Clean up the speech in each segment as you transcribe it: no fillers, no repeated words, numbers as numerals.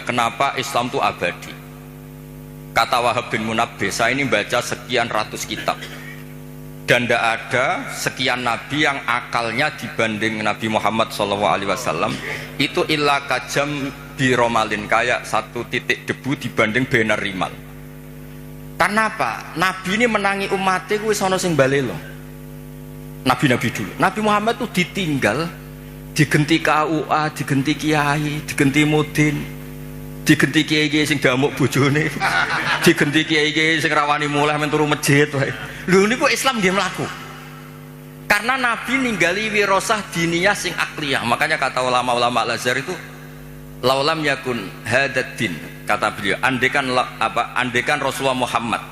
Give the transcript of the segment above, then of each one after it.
kenapa Islam itu abadi. Kata Wahab bin Munabbih, saya ini baca sekian ratus kitab dan tidak ada sekian nabi yang akalnya dibanding Nabi Muhammad SAW itu illa kajam biromalin, kayak satu titik debu dibanding benar rimal. Karena apa? Nabi ini menangi umatnya kuwi sono sing balelo. Nabi-nabi dulu. Nabi Muhammad itu ditinggal, digenti KUA, digenti kiai, digenti mudin, digenti kiai sing damuk bojone, digenti kiai sing rawani mulai men turu masjid wae. Lho niku Islam nggih mlaku. Karena Nabi ninggali wirasah diniyah sing akliyah. Makanya kata ulama-ulama Al-Azhar itu laulam yakun hadad din, kata beliau, andekan Rasulullah Muhammad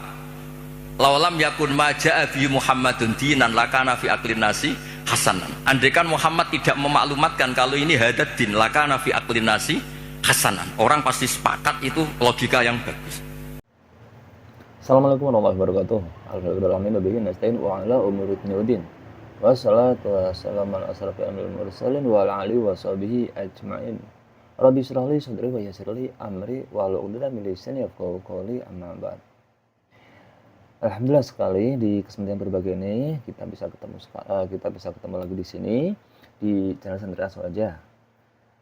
laulam yakun maja'a fi Muhammadun dinan lakana fi aklin nasi hasanan. Andekan Muhammad tidak memaklumatkan kalau ini hadad din lakana fi aklin nasi hasanan, orang pasti sepakat itu logika yang bagus. Assalamualaikum warahmatullahi wabarakatuh. Alhamdulillah nasta'in wa ala umuri dunyuddin. Wassalatu wassalamu ala asrofil anbiya'i wal mursalin wa ala alihi wa sahbihi ajma'in. Rabbi shrah li sadri wa yassir li amri wahlul 'uqdatam min lisani yafqahu qawli, amma ba'd. Alhamdulillah sekali di kesempatan berbagai ini kita bisa ketemu lagi di sini di channel Santri Aswaja.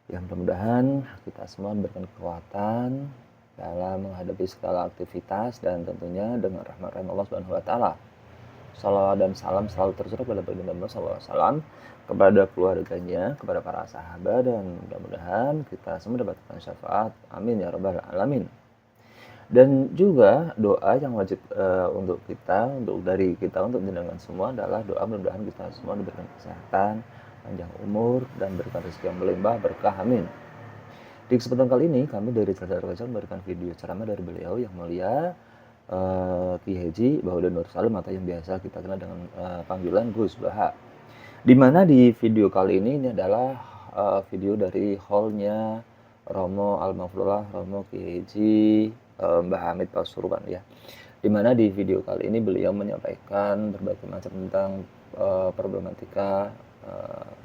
Ya, mudah-mudahan kita semua memberikan kekuatan dalam menghadapi segala aktivitas dan tentunya dengan rahmat Allah Subhanahu wa taala. Salawat dan salam selalu tercurah kepada baginda Muhammad SAW, kepada keluarganya, kepada para sahabat, dan mudah-mudahan kita semua mendapatkan syafaat. Amin ya rabbal alamin. Dan juga doa yang wajib untuk jenengan semua adalah doa mudah-mudahan kita semua diberikan kesehatan, panjang umur, dan berikan rezeki yang melimpah berkah. Amin. Di kesempatan kali ini kami dari Santri Aswaja memberikan video ceramah dari beliau yang mulia Ki Haji Bahuddin Nur Salim, atau yang biasa kita kenal dengan panggilan Gus Baha. Di mana di video kali ini adalah video dari hallnya Romo Al-Mafrulah, Romo Ki Haji Mbah Hamid Pasuruan ya. Di mana di video kali ini beliau menyampaikan berbagai macam tentang problematika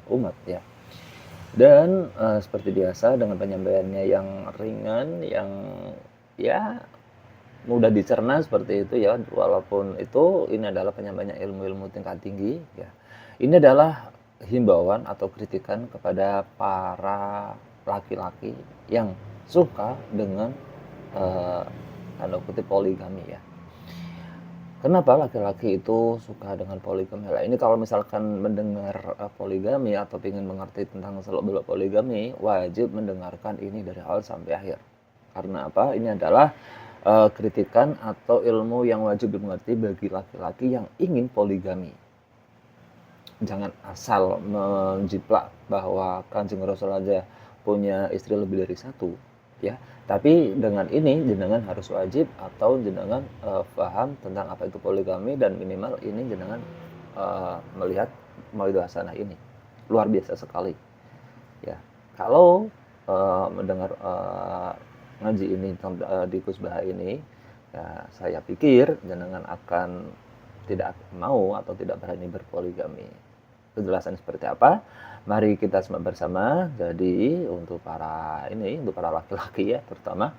umat ya. Dan seperti biasa dengan penyampaiannya yang ringan, yang ya mudah dicerna seperti itu ya, walaupun itu ini adalah penyampaian ilmu-ilmu tingkat tinggi ya. Ini adalah himbauan atau kritikan kepada para laki-laki yang suka dengan tanda kutip poligami ya. Kenapa laki-laki itu suka dengan poligami? Nah, ini kalau misalkan mendengar poligami atau ingin mengerti tentang seluk-beluk poligami, wajib mendengarkan ini dari awal sampai akhir. Karena apa? Ini adalah kritikan atau ilmu yang wajib dimengerti bagi laki-laki yang ingin poligami. Jangan asal menjiplak bahwa Kanjeng Rasul aja punya istri lebih dari satu ya. Tapi dengan ini jenengan harus wajib atau jenengan paham tentang apa itu poligami, dan minimal ini jenengan melihat Mauidul Hasanah ini luar biasa sekali ya. Kalau mendengar ngaji ini di Gus Baha ini ya, saya pikir jenengan akan tidak mau atau tidak berani berpoligami. Penjelasan seperti apa? Mari kita simak bersama. Jadi untuk para laki-laki ya terutama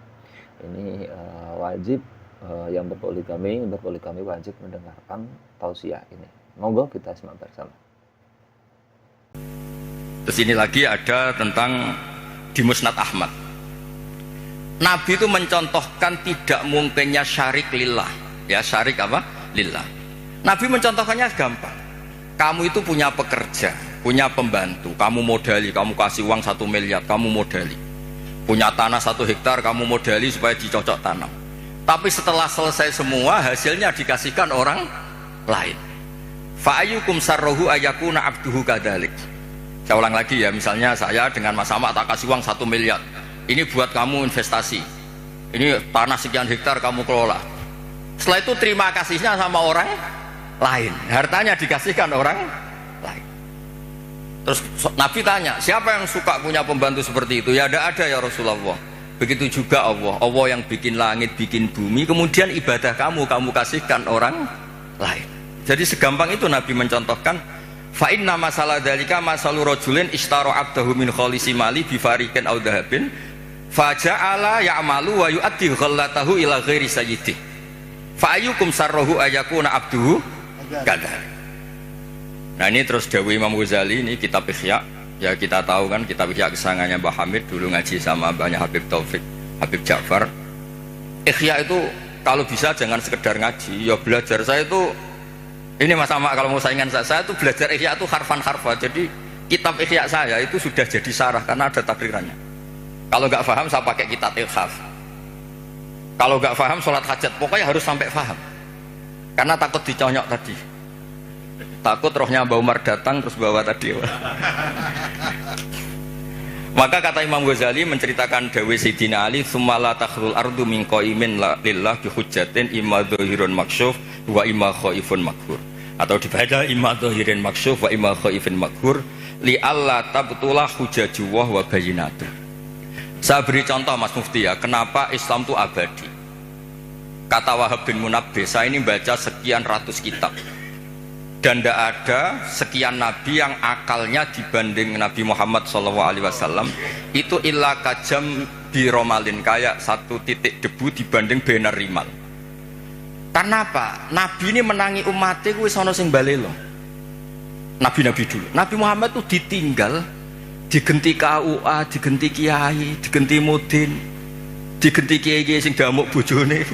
ini wajib yang berpoligami wajib mendengarkan tausiah ini. Monggo kita simak bersama. Terus ini lagi ada tentang di Musnad Ahmad. Nabi itu mencontohkan tidak mungkinnya syarik lillah. Ya, syarik apa? Lillah. Nabi mencontohkannya gampang. Kamu itu punya pekerja, punya pembantu, kamu modali, kamu kasih uang 1 miliar, kamu modali. Punya tanah 1 hektar, kamu modali supaya dicocok tanam. Tapi setelah selesai semua, hasilnya dikasihkan orang lain. Fa'ayyukum sarrohu ayyakuna abduhu kadalik. Saya ulang lagi ya, misalnya saya dengan Mas Ahmad tak kasih uang 1 miliar. Ini buat kamu investasi. Ini tanah sekian hektar kamu kelola. Setelah itu terima kasihnya sama orang lain, hartanya dikasihkan orang lain. Terus Nabi tanya, siapa yang suka punya pembantu seperti itu? Ya tidak ada ya Rasulullah. Begitu juga Allah yang bikin langit, bikin bumi, kemudian ibadah kamu kasihkan orang lain. Jadi segampang itu Nabi mencontohkan. Fa inna masalah dzalika masalu rajulin ishtara abdahu min khalisi mali bi fariqin aw dhahabin Faja'ala ya'malu wa yu'addi ghallatahu ila ghairi sayyidih. Fa ayyukum sarrahu ayakuna abduhu kadzalik. Nah ini terus dawuh Imam Ghazali, ini kitab Ihya. Ya kita tahu kan kitab Ihya kesangannya Mbah Hamid, dulu ngaji sama banyak Habib Taufik, Habib Ja'far. Ihya itu kalau bisa jangan sekedar ngaji, ya belajar. Saya itu ini Mas Ama, kalau mau saingan saya itu belajar Ihya itu harfan-harfa. Jadi kitab Ihya saya itu sudah jadi sarah karena ada takrirannya. Kalau nggak paham saya pakai kitab Ilhaf. Kalau nggak paham sholat hajat, pokoknya harus sampai paham. Karena takut diconyok tadi. Takut rohnya Mbah Umar datang terus bawa tadi. Maka kata Imam Ghazali menceritakan dawuh Sayyidina Ali, "Tsumma la takhrul ardu min qaimin lillah bi hujjatin imma dhahirun maksyuf wa imma khaifun maghfur." Atau dibaca imma dhahirin maksyuf wa imma khaifun maghfur li alla tabtulah hujjajullah wa bayyinatu. Saya beri contoh Mas Mufti ya, kenapa Islam itu abadi. Kata Wahab bin Munabbih, saya ini baca sekian ratus kitab. Dan tidak ada sekian nabi yang akalnya dibanding Nabi Muhammad SAW itu illa kajam biromalin, kayak satu titik debu dibanding benar rimal. Karena apa? Nabi ini menangi umatnya kuwi sono sing balelo. Nabi-nabi dulu. Nabi Muhammad itu ditinggal, digenti KUA, digenti kiai, digenti mudin, digenti kiai sing damuk bojone,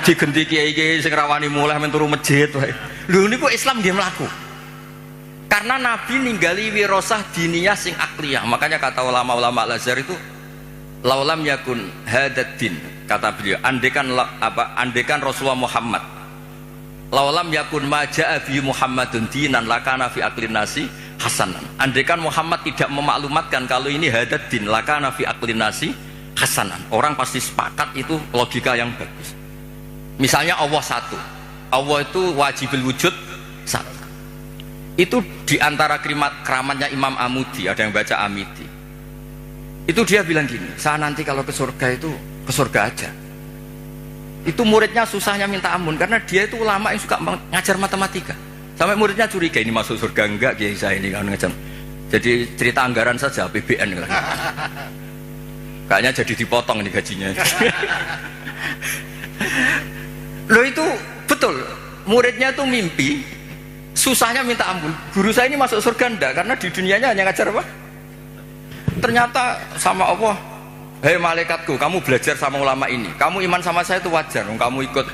digenti kiai sing rawani mulai men turu masjid wae. Lho niku Islam dia melaku. Karena Nabi ninggali wirasah diniyah sing akliyah. Makanya kata ulama-ulama Al-Azhar itu laulam yakun hadaddin, kata beliau, andekan Rasulullah Muhammad, laulam yakun maja'a bi Muhammadun dinan lakana fi aklin nasi hasanan. Andekan Muhammad tidak memaklumatkan kalau ini hadaddin lakana fi aklin nasi hasanan, orang pasti sepakat itu logika yang bagus. Misalnya Allah satu, Allah itu wajibul wujud satu. Itu diantara keramatnya Imam Amudi, ada yang baca Amidi. Itu dia bilang gini, saya nanti kalau ke surga itu ke surga aja. Itu muridnya susahnya minta ampun karena dia itu ulama yang suka ngajar matematika. Sampai muridnya curiga, ini masuk surga enggak kiai saya ini kan ngajar. Jadi cerita anggaran saja APBN. Kayaknya jadi dipotong nih gajinya. Loh itu betul, muridnya tuh mimpi, susahnya minta ampun. Guru saya ini masuk surga enggak, karena di dunianya hanya ngajar apa? Ternyata sama Allah, hei malaikatku, kamu belajar sama ulama ini, kamu iman sama saya itu wajar, kamu ikut.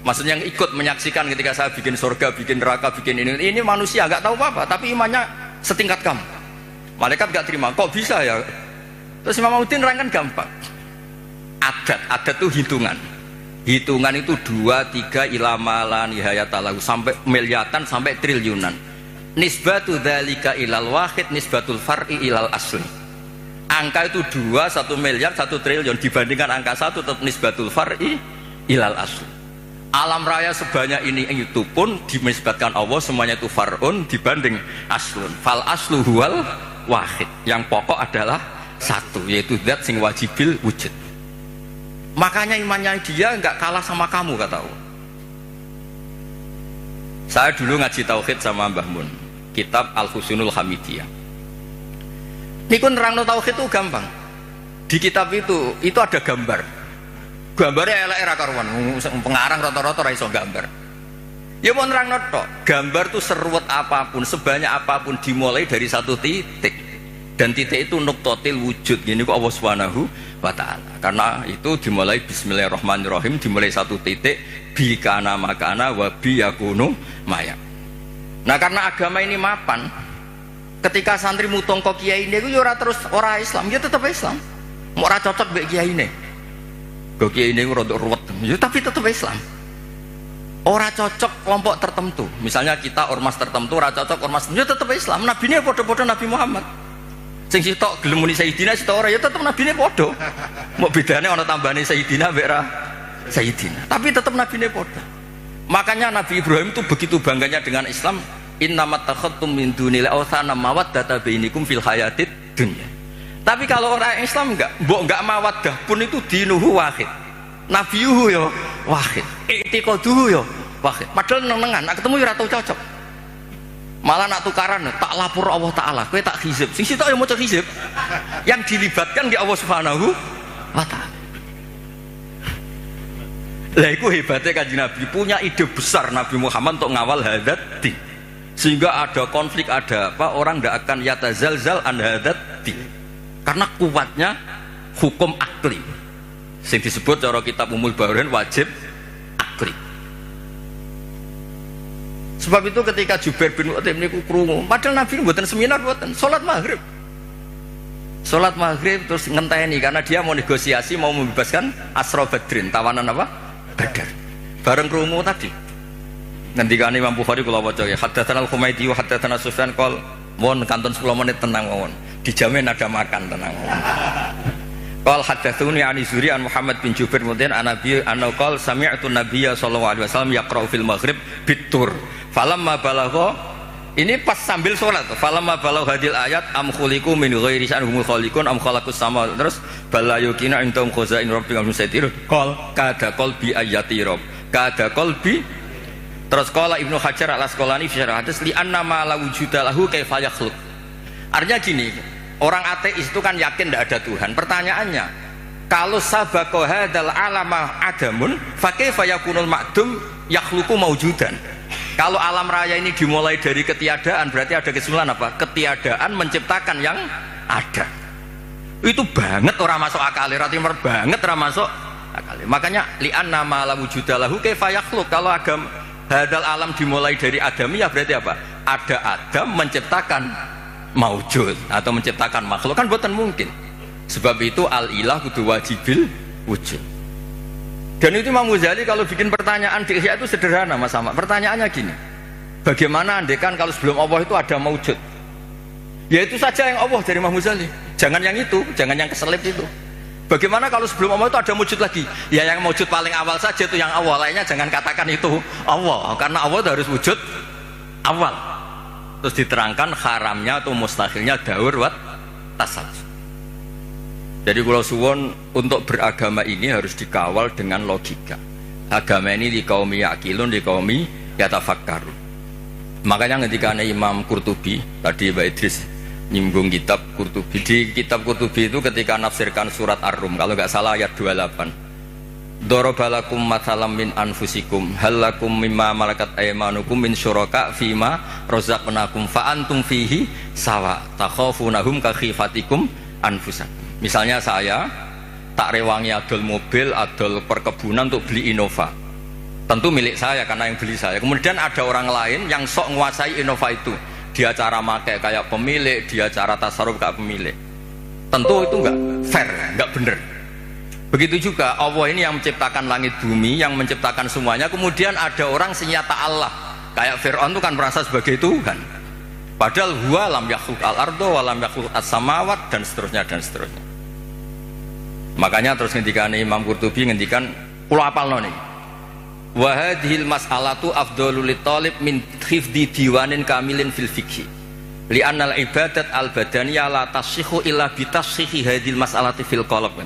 Maksudnya yang ikut menyaksikan ketika saya bikin surga, bikin neraka, bikin ini manusia nggak tahu apa-apa, tapi imannya setingkat kamu. Malaikat nggak terima, kok bisa ya? Terus Imam Udin nerangkan gampang. Adat itu hitungan. Hitungan itu 2, 3 ilamalan nihayatalahu sampai miliatan sampai triliunan. Nisbatu dzalika ilal wahid nisbatul far'i ilal asli. Angka itu 2, 1 miliar, 1 triliun dibandingkan angka 1 tetap nisbatul far'i ilal asli. Alam raya sebanyak ini itu pun dinisbatkan Allah semuanya itu far'un dibanding aslun. Fal aslu huwal wahid. Yang pokok adalah satu, yaitu zat sing wajibil wujud. Makanya imannya dia nggak kalah sama kamu, kata Allah. Saya dulu ngaji tauhid sama Mbah Mun, kitab Al-Husunul Hamidiyah. Niku nerangno tauhid itu gampang. Di kitab itu ada gambar. Gambarnya elek-elek karuan, pengarang rata-rata ra iso gambar. Ya mau nerangno tok, gambar tuh seruwet apapun, sebanyak apapun dimulai dari satu titik. Dan titik itu nuktotil wujud, gini kok Allah Subhanahu wa ta'ala. Karena itu dimulai bismillahirrahmanirrahim, dimulai satu titik bi kana makana wa bi yakunu maya. Nah karena agama ini mapan, ketika santri mutong kok kiai ini ya ora terus ora Islam, ya tetap Islam. Mau ora cocok mbek kiai ini. Kok kiai ini rada ruwet, ya tapi tetap Islam. Ora cocok kelompok tertentu. Misalnya kita ormas tertentu ora cocok ormas, ya tetap Islam. Nabi ini padha-padha Nabi Muhammad. Sing sitok gelem muni Sayyidina sitok ora ya tetep nabine padha. Mbok bedane ana tambahane Sayyidina mbek ra Sayyidina. Tapi tetep nabine padha. Makanya Nabi Ibrahim itu begitu bangganya dengan Islam, innamat takhadtum min dunil awthana mawaddata bainikum fil hayatid dunya. Tapi kalau orang Islam mbok enggak mawaddah pun itu dinuhu wahid. Nabiyuhu ya wahid. I'tiqaduhu ya wahid. Padahal neng-nengan nak ketemu ya ora tau cocok. Malah nak tukaran, tak lapor Allah Ta'ala, kowe tak hizib. Sing sitok ya maca hizib. Yang dilibatkan di Allah Subhanahu wa ta'ala. Lah iku hebatnya Kanjeng Nabi, punya ide besar Nabi Muhammad untuk ngawal hadat din. Sehingga ada konflik, ada apa, orang tidak akan yatazalzal an hadat din. Karena kuatnya hukum akli. Sing disebut cara kitab Umul Bawain wajib akli. Sebab itu ketika Jubair bin Mut'im niku krungu, padahal Nabi mboten seminar, mboten salat maghrib. Salat maghrib terus ngenteni karena dia mau negosiasi, mau membebaskan Asra Badrin, tawanan apa? Badar. Bareng krungu tadi. Ngendikane Imam Bukhari kula waca ya, haddatsana Al-Humaydi wa haddatsana Sufyan qol, "Mon kantun 10 menit tenang mawon. Dijamin ada makan tenang." Qal haddatsuni an Zuri an Muhammad bin Jubair mudin an Nabi an qol sami'tu Nabiyya sallallahu alaihi wasallam yaqra'u fil maghrib bitur. Falamma balagha, ini pas sambil sholat, falamma balagha hadil ayat am khuliqu min ghairi sya'hum khaliqun am khalaqus sama, terus balayukina intum khazain rabbika musaitir qol kada qalbi ayati rabb kada qalbi. Terus qala Ibnu Hajar al-Asqalani fi syarah hadis li anna ma la wujuda lahu kaifa yakhluq. Artinya gini, orang ateis itu kan yakin tidak ada Tuhan. Pertanyaannya, kalau sabaqo hadzal alama adamun fa kaifa yakunul ma'dum yakhluqu maujudan. Kalau alam raya ini dimulai dari ketiadaan, berarti ada kesimpulan apa? Ketiadaan menciptakan yang ada. Itu banget orang masuk akal, ratimer banget orang masuk akal. Makanya li'anna ma la wujudalahu kaifa yakhluq. Kalau agama hadal alam dimulai dari adami, ya berarti apa? Ada Adam menciptakan maujud atau menciptakan makhluk, kan bukan mungkin. Sebab itu al-ilah kudu wajibil wujud. Dan itu Imam Ghazali kalau bikin pertanyaan di Ihya itu sederhana Mas Ahmad. Pertanyaannya gini, bagaimana andekan kalau sebelum Allah itu ada maujud? Ya itu saja yang Allah dari Imam Ghazali. Jangan yang itu, jangan yang keselip itu. Bagaimana kalau sebelum Allah itu ada wujud lagi? Ya yang wujud paling awal saja itu yang awal, lainnya jangan katakan itu Allah, karena Allah itu harus wujud awal. Terus diterangkan haramnya atau mustahilnya daur wat tasawuf. Jadi kalau suwon untuk beragama ini harus dikawal dengan logika. Agama ini di kaum yakilun, di kaum yatafakkarun. Makanya ketika Imam Qurtubi, tadi Mbak Idris nyinggung kitab Qurtubi, di kitab Qurtubi itu ketika nafsirkan surat Ar-Rum, kalau nggak salah ayat 28, darabalakum mathalam min anfusikum halakum mimma malakat aymanukum min syuraka fima razaqnakum fa antum fihi sawa takhafunahum ka khifatikum anfusakum. Misalnya saya tak rewangi adol mobil, adol perkebunan untuk beli Innova, tentu milik saya karena yang beli saya. Kemudian ada orang lain yang sok menguasai Innova itu, dia cara pakai kayak pemilik, dia cara tasarruf kayak pemilik. Tentu itu enggak fair, enggak benar. Begitu juga Allah ini yang menciptakan langit bumi, yang menciptakan semuanya. Kemudian ada orang senyata Allah, kayak Fir'aun itu kan merasa sebagai Tuhan, padahal huwa lam yakhluq al-ardo wa lam yakhluq as-samawat, dan seterusnya dan seterusnya. Makanya terus ngendikan Imam Qurtubi ngendikan kula apalno niki, wa hadhil mas'alatu afdhalul litalib min hifdzi diwanin kamilin fil fiqhi li annal ibadat al badaniyah la tasihhu illa bi tasihhi hadhil mas'alati fil qalb.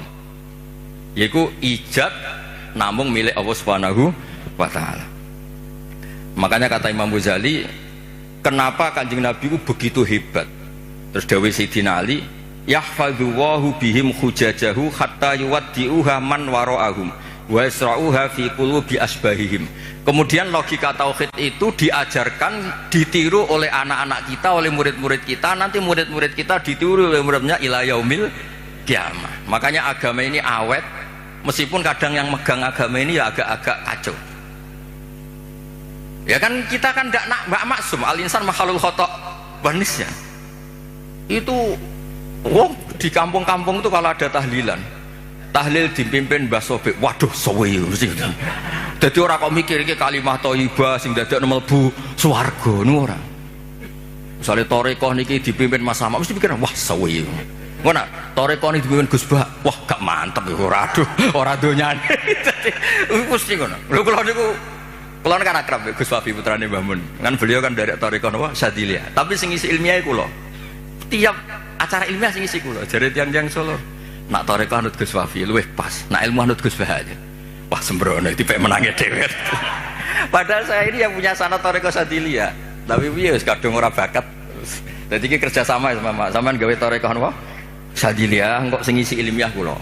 Yaiku ijab namung milik Allah Subhanahu wa taala. Makanya kata Imam Ghazali, kenapa Kanjeng Nabi itu begitu hebat? Terus dawuh Sayyidina Ali, yahfadzuwahu bihim hujajahu hatta yuwaddi'uha man wara'ahum wa yasra'uha fi qulubi asbahihim. Kemudian logika tauhid itu diajarkan, ditiru oleh anak-anak kita, oleh murid-murid kita, nanti murid-murid kita ditiru oleh muridnya ila yaumil kiamah. Makanya agama ini awet, meskipun kadang yang megang agama ini ya agak-agak kacau. Ya kan kita kan tidak maksum, al-insan makhluk khata' banisnya. Itu di kampung-kampung itu kalau ada tahlilan, tahlil dipimpin Mbah Sobek, waduh suwe sih. Jadi orang kok mikir iki kalimah thayyibah sing dadekno mlebu swarga niku ora. Misale tarekah niki dipimpin Mas Ahmad mesti pikir wah suwe. Ngono, tarekah niki dipimpin Gus Bah, wah gak mantep iku ora, aduh ora donyane. Dadi mesti ngono. Lho kula niku kula kan akrab Gus Wafi putrane Mbah Mun. Kan beliau kan dari tarekah napa Syadziliyah. Tapi sing isi ilmiah kula tiap acara ilmiah sing isi kula jare tiang-tiang Solo, nak tarekah anut Gus Wafi luwih pas, nak ilmu anut Gus Bah aja. Wah sembrono dipek menange dhewe. Padahal saya ini yang punya sanad tarekah Syadziliyah, tapi piye wis kadung ora bakat. Dadi iki kerja sama sama sampean gawe tarekah napa Syadziliyah kok sing isi ilmiah kula.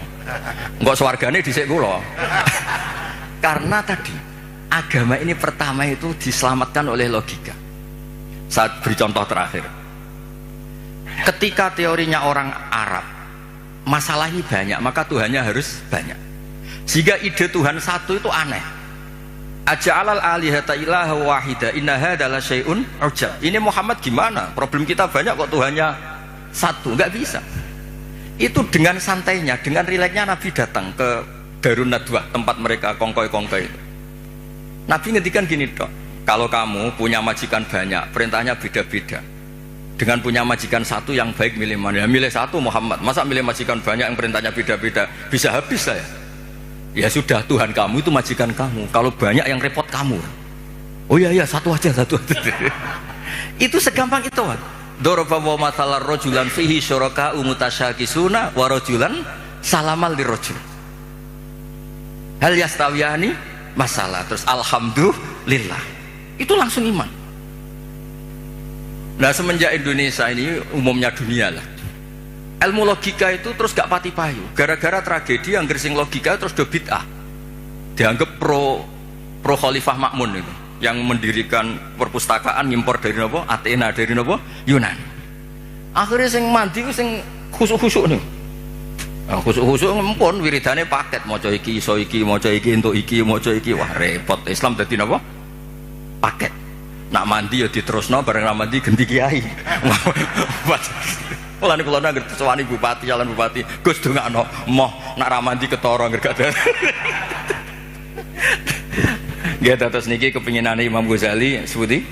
Enggak swargane dhisik kula. Karena tadi agama ini pertama itu diselamatkan oleh logika. Saat beri contoh terakhir. Ketika teorinya orang Arab, masalah ini banyak, maka Tuhannya harus banyak. Sehingga ide Tuhan satu itu aneh. Aja'alal alihata ilaha wahida inna hadza la syai'un ujab. Ini Muhammad gimana? Problem kita banyak kok Tuhannya satu, enggak bisa. Itu dengan santainya, dengan rileksnya Nabi datang ke Darun Nadwah, tempat mereka kongkoi-kongkoi itu. Nabi ngendikan gini dok, kalau kamu punya majikan banyak, perintahnya beda-beda. Dengan punya majikan satu yang baik milih mana? Ya milih satu Muhammad. Masa milih majikan banyak yang perintahnya beda-beda? Bisa habis saya. Ya sudah, Tuhan kamu itu majikan kamu. Kalau banyak yang repot kamu. Oh iya satu aja. Itu segampang itu. Daraba wa mathalar rajulan fihi syuraka'u mutasyakisuna wa rajulan salamal lirajul. Hal yastawiyani masalah. Terus alhamdulillah. Itu langsung iman. Nah semenjak Indonesia ini umumnya dunia lah. Ilmu logika itu terus gak pati payu. Gara-gara tragedi yang gersing logika terus do bid'ah. Dianggap pro Khalifah Makmun itu, yang mendirikan perpustakaan ngimpor dari nopo Athena, dari nopo Yunani. Akhirnya sing mandi sing khusuk-khusuk nih. Khusuk-khusuk ngempun wiridane paket, maca iki iso iki, maca iki entuk iki, maca iki, wah repot. Islam dadi napa? Paket. Nak mandi ya diterusno bareng nak mandi ganti kiai. Lan kula nang sewani bupati, jalan bupati, Gus dongakno moh nak ra mandi ketara ngergak. Nggih terus niki kepinginane Imam Ghazali sebuti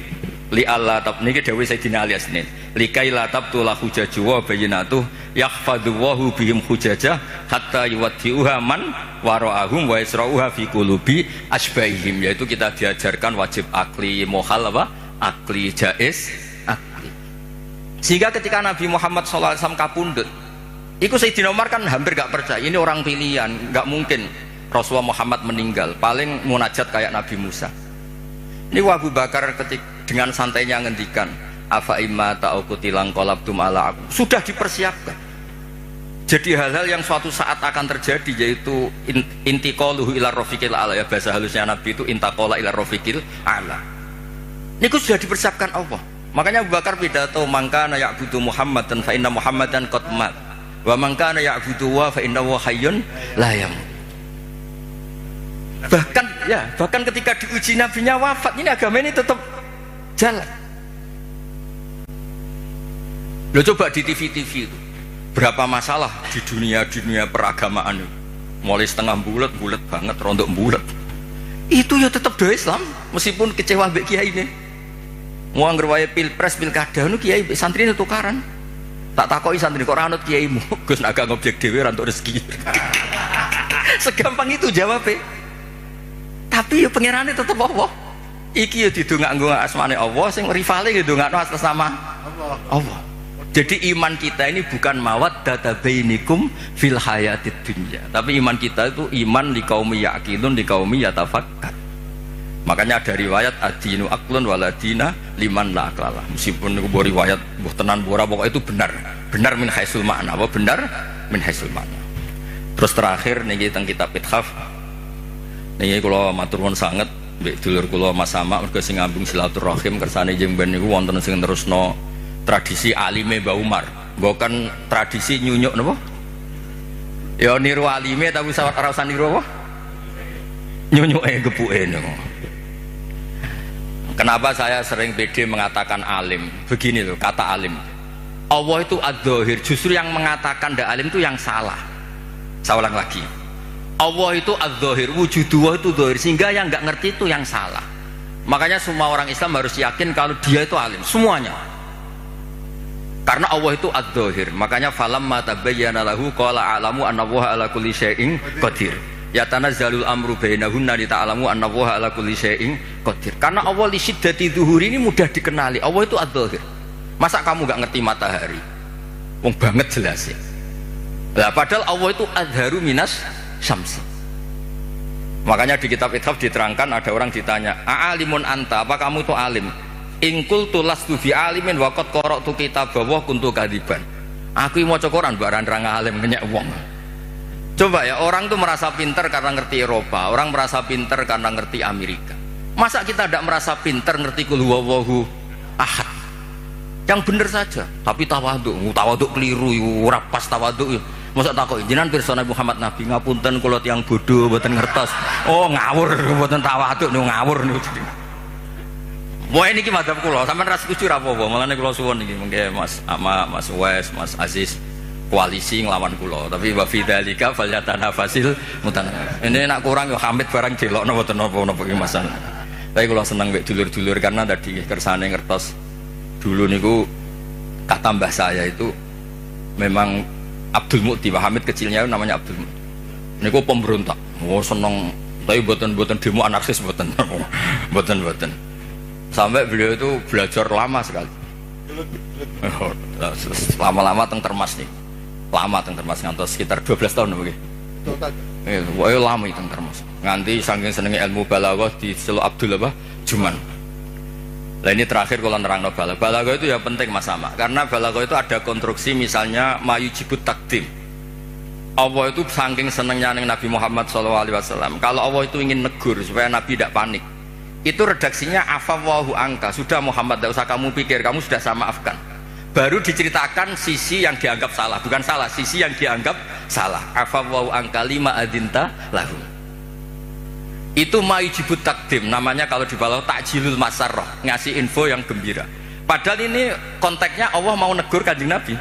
li Allah tab niki dawuh Sayyidina Ali Asnin likai la tabtula hujaju wa bayyinatu yahfadhu wahu bihim hujajah hatta yuwaddi'uha man wara'ahum wa yasra'uha fi qulubi asbaihim, yaitu kita diajarkan wajib akli mohal apa akli jaiz akli. Sehingga ketika Nabi Muhammad SAW kapundut itu Sayyidina Umar kan hampir gak percaya ini orang pilihan, gak mungkin Rasulullah Muhammad meninggal, paling munajat kayak Nabi Musa. Ini Abu Bakar dengan santainya ngendikan afa imma ta'ukutilang kolabtum ala aku, sudah dipersiapkan. Jadi hal-hal yang suatu saat akan terjadi, yaitu intiqaluhu ila rafiqil ala, ya bahasa halusnya Nabi itu intaqala ila rafiqil ala. Ini sudah dipersiapkan Allah. Makanya Abu Bakar pidato mangkana ya'budu Muhammadan fa inna Muhammadan qad mat wa mangkana ya'budu wa fa innahu hayyun la yamut. Bahkan ketika diuji nabinya wafat, ini agama ini tetap jalan. Lo coba di TV itu berapa masalah di dunia peragamaan itu, mulai setengah bulat banget, rontok bulat. Itu ya tetap do Islam meskipun kecewa mbek kiai ini. Mau ngerwaya pilpres pilkada nu kiai santri itu tukaran. Tak takoki santri kok ora anut kiaimu. Gus nak gak ngobjek dhewe ra entuk rezeki. Segampang itu jawabnya. Tapi ya pengirannya tetap Allah. Iki ya didongakno asmane Allah, sing rivale ya didongakno atas nama Allah. Jadi iman kita ini bukan mawaddata bainikum fil hayatid dunya, tapi iman kita itu iman di kaum yaqilun, di kaum yatafakkar. Makanya ada riwayat adinu aqlun waladina liman la aqlala. Meskipun niku riwayat mbuh tenan ora, pokoknya itu benar min haisul makna, apa benar min haisul makna. Terus terakhir niki teng kitab Ithaf. Niki kula matur nuwun sanget mbek dulur kula Mas Sama mergo sing ngambung silaturahim kersane jeng ben niku wonten sing terusno tradisi alime Mbah Umar. Bukan tradisi nyunyuk napa? Ya niru alime tapi ora usah niru apa? Nyunyuke gepuke niku. Kenapa saya sering pede mengatakan alim? Begini loh kata alim. Allah itu ad-dhahir, justru yang mengatakan ndak alim itu yang salah. Saya ulang lagi. Allah itu ad-dhahir, wujudullah itu dhahir, sehingga yang nggak ngerti itu yang salah. Makanya semua orang Islam harus yakin kalau dia itu alim, semuanya. Karena Allah itu ad-dhahir. Makanya falamma tabayyana lahu qala a'lamu anna Allaha ala kulli syai'in qadir. Ya tanazzalul amru bainahunna li ta'lamu anna Allaha ala kulli syai'in qadir. Karena Allah li syiddati dzuhuri ini mudah dikenali. Allah itu ad-dhahir. Masa kamu nggak ngerti matahari? Wong banget jelas ya. Lah padahal Allah itu adharu minas syamsi. Makanya di kitab Ithaf diterangkan, ada orang ditanya, "A'alimun anta, apa kamu itu alim?" "Ingkul tulastu bi alimin wa qad qara'tu kitab wa kuntu kadiban." Aku maca Quran barang nerang alim ngenyek wong. Coba ya, orang tuh merasa pinter karena ngerti Eropa, orang merasa pinter karena ngerti Amerika. Masa kita tidak merasa pinter ngerti kul huwallahu ahad? Yang bener saja, tapi tawaduk keliru, ora pas tawaduk. Masa takut jenengan pirsa Nabi Muhammad Nabi ngapunten kula tiyang bodoh mboten ngertos. Oh ngawur mboten tawaduk niku ngawur niku. Wah ini ki madzhab kula, sampean ra setuju ra apa-apa. Mulane kula suwun iki mengke Mas Ama, Mas Wes, Mas Aziz koalisi nglawan kula. Tapi wa fi dzalika falyatanafasil mutanafis. Ini nak kurang yo Hamid barang delokno mboten napa-napa iki Mas. Tapi kula seneng mek dulur-dulur karena tadi kersane ngertos dulu niku kata mbah saya itu memang Abdul Mukti. Pak Hamid kecilnya namanya Abdul Mukti. Niku pemberontak. Oh seneng, tapi mboten demo anarkis mboten. Mboten. Sampai beliau itu belajar lama sekali. Lama-lama teng Termas nih. Lama teng Termas ngantos sekitar 12 tahun begini. Wah, lama itu teng Termas. Nganti saking senenge ilmu balaghah diceluk Abdul apa? Juman. Nah ini terakhir kalau nerangno balaghah itu ya penting Mas Sama. Karena balaghah itu ada konstruksi misalnya mayujibut takdim. Allah itu saking senengnya ning Nabi Muhammad SAW. Kalau Allah itu ingin negur supaya Nabi tidak panik, itu redaksinya afawwahu angka. Sudah Muhammad, tidak usah kamu pikir, kamu sudah saya maafkan. Baru diceritakan sisi yang dianggap salah, bukan salah, sisi yang dianggap salah. Afawwahu angka lima adinta lahu. Itu mayujibut takdim, namanya kalau di balaghah takjilul masarrah, ngasih info yang gembira. Padahal ini konteksnya Allah mau negur Kanjeng Nabi,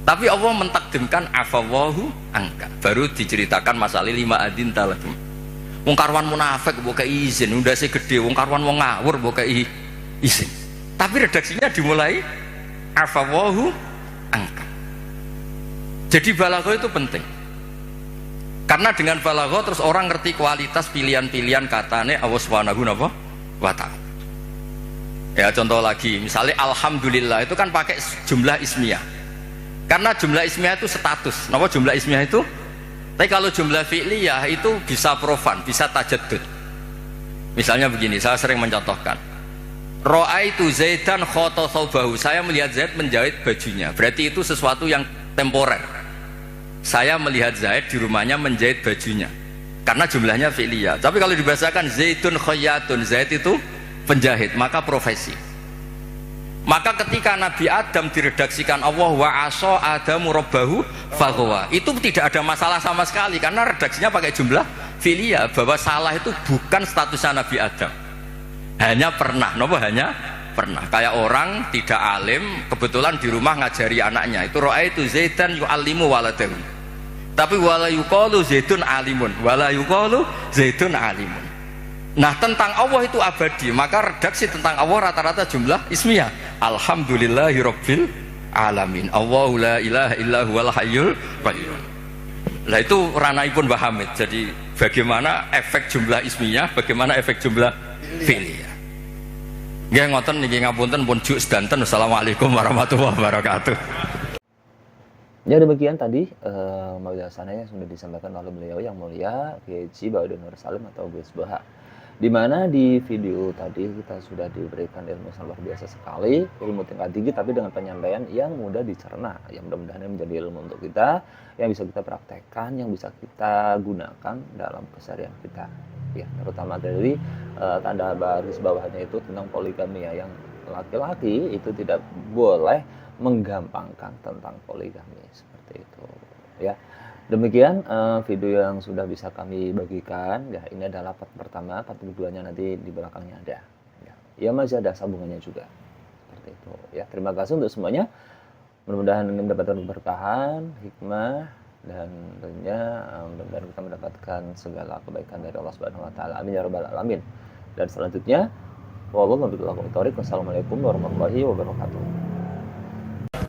tapi Allah mentakdimkan afawwahu angka. Baru diceritakan masalah lima adinta lahu. Wong karwan munafik mbok kei izin, undase gede, wong karwan wong ngawur mbok kei izin. Tapi redaksinya dimulai afawwahu angka. Jadi balaghah itu penting. Karena dengan balaghah terus orang ngerti kualitas pilihan-pilihan katane Allah Subhanahu wa ta'ala. Ya contoh lagi, misalnya alhamdulillah itu kan pakai jumlah ismiyah. Karena jumlah ismiyah itu status. Napa jumlah ismiyah itu? Tapi kalau jumlah fi'liyah itu bisa profan, bisa tajaddud. Misalnya begini, saya sering mencontohkan. Ra'aitu Zaidan khata thawbahu. Saya melihat Zaid menjahit bajunya. Berarti itu sesuatu yang temporer. Saya melihat Zaid di rumahnya menjahit bajunya. Karena jumlahnya fi'liyah. Tapi kalau dibahasakan Zaidun khayyatun, Zaid itu penjahit, maka profesi. Maka ketika Nabi Adam diredaksikan Allah wa asa adamu rabbahu faghwa, itu tidak ada masalah sama sekali karena redaksinya pakai jumlah fi'liyah, bahwa salah itu bukan statusnya Nabi Adam. Hanya pernah, hanya pernah. Kayak orang tidak alim, kebetulan di rumah ngajari anaknya. Itu ra'aitu Zaidan yu'allimu waladahu. Tapi wala yuqalu Zaidun alimun, wala yuqalu Zaidun alimun. Nah tentang Allah itu abadi, maka redaksi tentang Allah rata-rata jumlah ismiyah. Alhamdulillahi rabbil alamin, Allahu la ilaha illa huwal hayyul qayyum. Nah itu ranahipun Mbah Hamid. Jadi bagaimana efek jumlah ismiyah, bagaimana efek jumlah fi'liyah. Nggih ngoten niki ngapunten pun juk sedanten. Wassalamualaikum warahmatullahi wabarakatuh. Ya demikian tadi maudhasannya yang sudah disampaikan oleh beliau yang mulia Kiai Haji Baudin Nur Salim atau Gus Baha. Di mana di video tadi kita sudah diberikan ilmu yang luar biasa sekali, ilmu tingkat tinggi tapi dengan penyampaian yang mudah dicerna, yang mudah-mudahan menjadi ilmu untuk kita, yang bisa kita praktekkan, yang bisa kita gunakan dalam keseharian kita. Ya, terutama dari tanda baris bawahnya itu tentang poligami ya, yang laki-laki itu tidak boleh menggampangkan tentang poligami seperti itu. Ya. Demikian video yang sudah bisa kami bagikan. Ya, ini adalah part pertama, part keduanya nanti di belakangnya ada. Ya, masih ada sambungannya juga. Seperti itu. Ya, terima kasih untuk semuanya. Mudah-mudahan ini mendapatkan keberkahan, hikmah, dan tentunya mudah-mudahan kita mendapatkan segala kebaikan dari Allah Subhanahu wa taala. Amin ya rabbal alamin. Dan selanjutnya, wassalamualaikum warahmatullahi wabarakatuh.